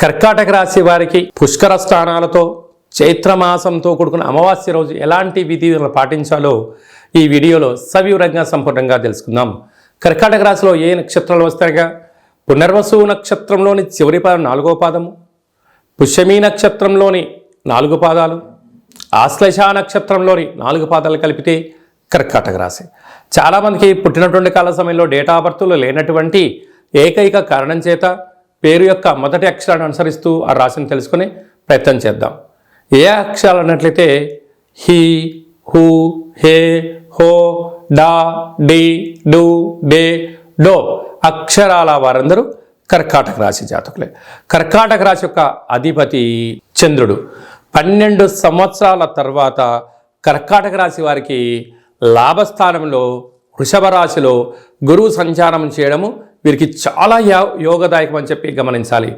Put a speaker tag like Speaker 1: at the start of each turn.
Speaker 1: కర్కాటక రాశి వారికి పుష్కర స్థానాలతో చైత్రమాసంతో కూడుకున్న అమావాస్య రోజు ఎలాంటి విధులను పాటించాలో ఈ వీడియోలో సవివరంగా సంపూర్ణంగా తెలుసుకుందాం. కర్కాటక రాశిలో ఏ నక్షత్రాలు వస్తాయిగా? పునర్వసు నక్షత్రంలోని చివరి పాదం 4వ పాదము, పుష్యమీ నక్షత్రంలోని 4 పాదాలు, ఆశ్లేష నక్షత్రంలోని 4 పాదాలు కలిపితే కర్కాటక రాశి. చాలామందికి పుట్టినటువంటి కాల సమయంలో డేటా ఆఫ్ బర్త్లో లేనటువంటి ఏకైక కారణం చేత పేరు యొక్క మొదటి అక్షరాన్ని అనుసరిస్తూ ఆ రాశిని తెలుసుకునే ప్రయత్నం చేద్దాం. ఏ అక్షరాలు అన్నట్లయితే హీ, హూ, హే, హో, డా, డి, డు, డే, డో అక్షరాల వారందరూ కర్కాటక రాశి జాతకులే. కర్కాటక రాశి యొక్క అధిపతి చంద్రుడు. 12 సంవత్సరాల తర్వాత కర్కాటక రాశి వారికి లాభస్థానంలో వృషభ రాశిలో గురువు సంచారం చేయడము వీరికి చాలా యోగదాయకం అని చెప్పి గమనించాలి.